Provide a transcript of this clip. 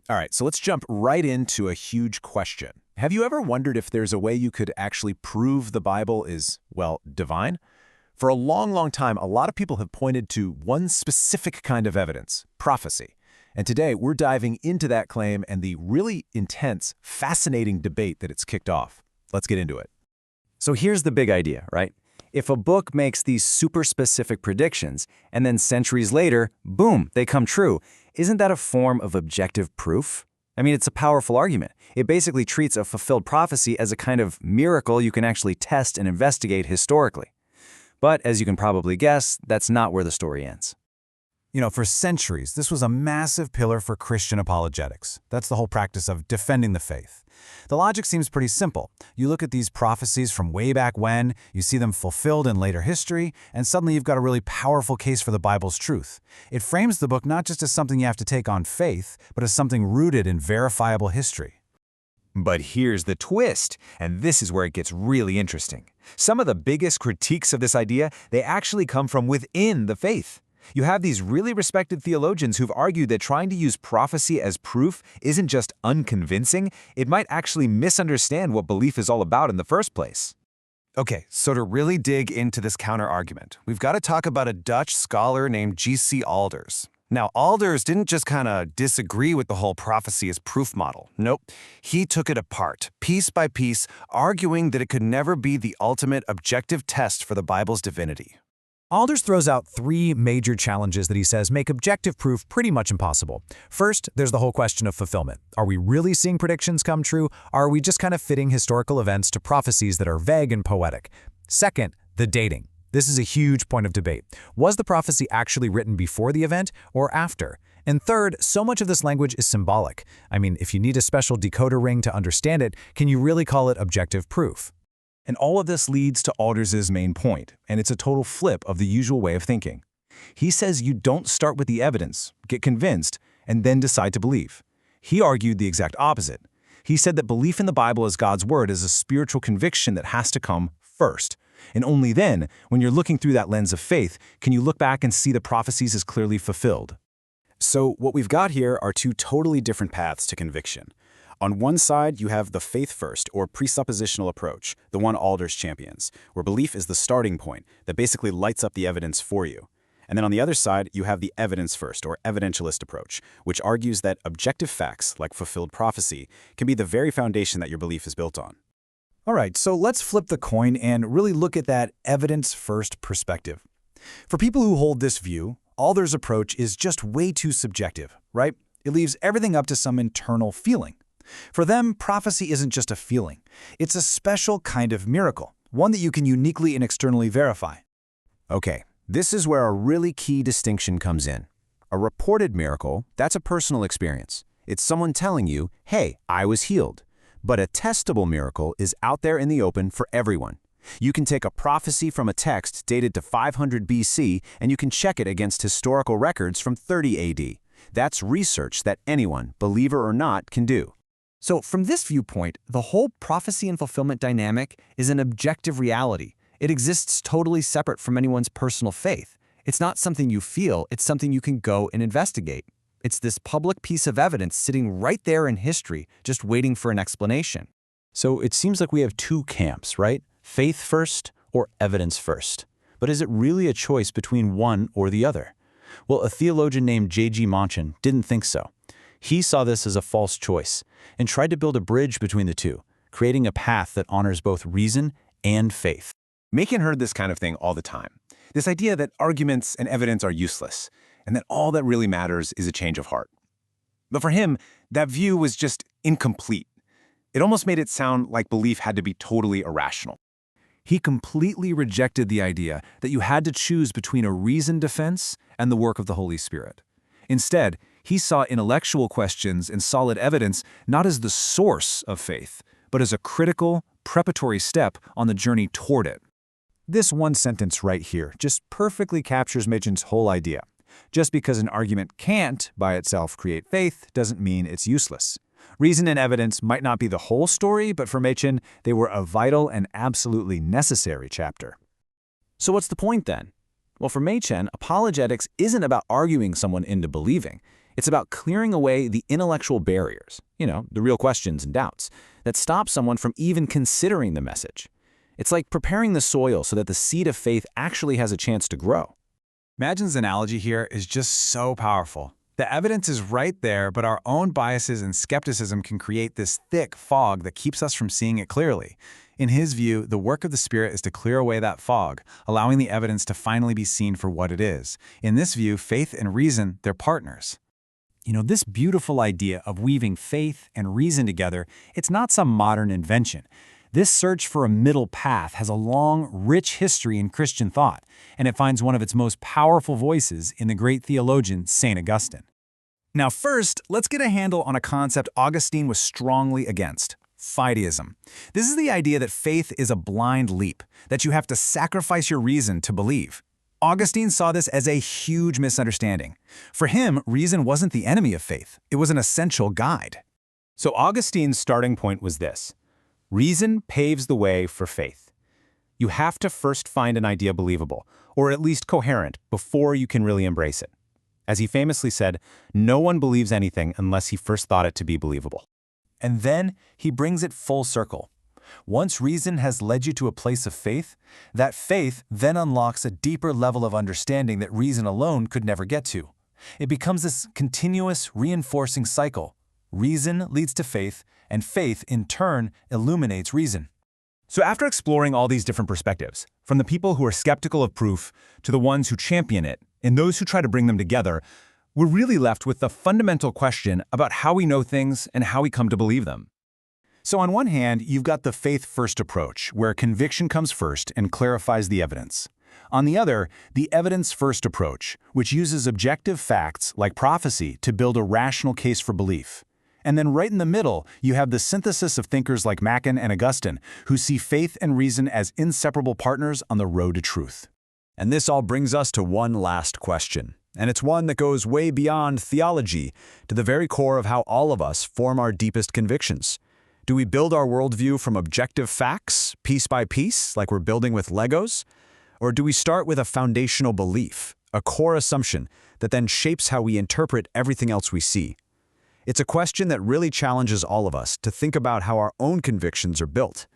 All right, so let's jump right into a huge question. Have you ever wondered if there's a way you could actually prove the Bible is, well, divine? For a long, long time, a lot of people have pointed to one specific kind of evidence, prophecy. And today, we're diving into that claim and the really intense, fascinating debate that it's kicked off. Let's get into it. So here's the big idea, right? If a book makes these super specific predictions, and then centuries later, boom, they come true, isn't that a form of objective proof? I mean, it's a powerful argument. It basically treats a fulfilled prophecy as a kind of miracle you can actually test and investigate historically. But as you can probably guess, that's not where the story ends. You know, for centuries, this was a massive pillar for Christian apologetics. That's the whole practice of defending the faith. The logic seems pretty simple. You look at these prophecies from way back when, you see them fulfilled in later history, and suddenly you've got a really powerful case for the Bible's truth. It frames the book not just as something you have to take on faith, but as something rooted in verifiable history. But here's the twist, and this is where it gets really interesting. Some of the biggest critiques of this idea, they actually come from within the faith. You have these really respected theologians who've argued that trying to use prophecy as proof isn't just unconvincing, it might actually misunderstand what belief is all about in the first place. Okay, so to really dig into this counter-argument, we've got to talk about a Dutch scholar named G.C. Alders. Now, Alders didn't just kind of disagree with the whole prophecy as proof model. Nope. He took it apart, piece by piece, arguing that it could never be the ultimate objective test for the Bible's divinity. Alders throws out three major challenges that he says make objective proof pretty much impossible. First, there's the whole question of fulfillment. Are we really seeing predictions come true? Or are we just kind of fitting historical events to prophecies that are vague and poetic? Second, the dating. This is a huge point of debate. Was the prophecy actually written before the event or after? And third, so much of this language is symbolic. I mean, if you need a special decoder ring to understand it, can you really call it objective proof? And all of this leads to Alders' main point, and it's a total flip of the usual way of thinking. He says you don't start with the evidence, get convinced, and then decide to believe. He argued the exact opposite. He said that belief in the Bible as God's word is a spiritual conviction that has to come first. And only then, when you're looking through that lens of faith, can you look back and see the prophecies as clearly fulfilled. So what we've got here are two totally different paths to conviction. On one side, you have the faith-first, or presuppositional approach, the one Alders champions, where belief is the starting point that basically lights up the evidence for you. And then on the other side, you have the evidence-first, or evidentialist approach, which argues that objective facts, like fulfilled prophecy, can be the very foundation that your belief is built on. All right, so let's flip the coin and really look at that evidence-first perspective. For people who hold this view, Alders' approach is just way too subjective, right? It leaves everything up to some internal feeling. For them, prophecy isn't just a feeling. It's a special kind of miracle, one that you can uniquely and externally verify. Okay, this is where a really key distinction comes in. A reported miracle, that's a personal experience. It's someone telling you, hey, I was healed. But a testable miracle is out there in the open for everyone. You can take a prophecy from a text dated to 500 BC and you can check it against historical records from 30 AD. That's research that anyone, believer or not, can do. So from this viewpoint, the whole prophecy and fulfillment dynamic is an objective reality. It exists totally separate from anyone's personal faith. It's not something you feel, it's something you can go and investigate. It's this public piece of evidence sitting right there in history, just waiting for an explanation. So it seems like we have two camps, right? Faith first or evidence first. But is it really a choice between one or the other? Well, a theologian named J.G. Machen didn't think so. He saw this as a false choice and tried to build a bridge between the two, creating a path that honors both reason and faith. Machen heard this kind of thing all the time. This idea that arguments and evidence are useless, and that all that really matters is a change of heart. But for him, that view was just incomplete. It almost made it sound like belief had to be totally irrational. He completely rejected the idea that you had to choose between a reasoned defense and the work of the Holy Spirit. Instead, he saw intellectual questions and solid evidence not as the source of faith, but as a critical, preparatory step on the journey toward it. This one sentence right here just perfectly captures Machen's whole idea. Just because an argument can't, by itself, create faith doesn't mean it's useless. Reason and evidence might not be the whole story, but for Machen, they were a vital and absolutely necessary chapter. So what's the point then? Well, for Machen, apologetics isn't about arguing someone into believing. It's about clearing away the intellectual barriers, the real questions and doubts, that stop someone from even considering the message. It's like preparing the soil so that the seed of faith actually has a chance to grow. Magin's analogy here is just so powerful. The evidence is right there, but our own biases and skepticism can create this thick fog that keeps us from seeing it clearly. In his view, the work of the Spirit is to clear away that fog, allowing the evidence to finally be seen for what it is. In this view, faith and reason, they're partners. This beautiful idea of weaving faith and reason together, it's not some modern invention. This search for a middle path has a long, rich history in Christian thought, and it finds one of its most powerful voices in the great theologian St. Augustine. Now first, let's get a handle on a concept Augustine was strongly against: fideism. This is the idea that faith is a blind leap, that you have to sacrifice your reason to believe. Augustine saw this as a huge misunderstanding. For him, reason wasn't the enemy of faith, it was an essential guide. So Augustine's starting point was this: reason paves the way for faith. You have to first find an idea believable, or at least coherent, before you can really embrace it. As he famously said, no one believes anything unless he first thought it to be believable. And then he brings it full circle. Once reason has led you to a place of faith, that faith then unlocks a deeper level of understanding that reason alone could never get to. It becomes this continuous, reinforcing cycle. Reason leads to faith, and faith, in turn, illuminates reason. So after exploring all these different perspectives, from the people who are skeptical of proof to the ones who champion it, and those who try to bring them together, we're really left with the fundamental question about how we know things and how we come to believe them. So on one hand, you've got the faith-first approach, where conviction comes first and clarifies the evidence. On the other, the evidence-first approach, which uses objective facts, like prophecy, to build a rational case for belief. And then right in the middle, you have the synthesis of thinkers like Machen and Augustine, who see faith and reason as inseparable partners on the road to truth. And this all brings us to one last question. And it's one that goes way beyond theology, to the very core of how all of us form our deepest convictions. Do we build our worldview from objective facts, piece by piece, like we're building with Legos? Or do we start with a foundational belief, a core assumption that then shapes how we interpret everything else we see? It's a question that really challenges all of us to think about how our own convictions are built.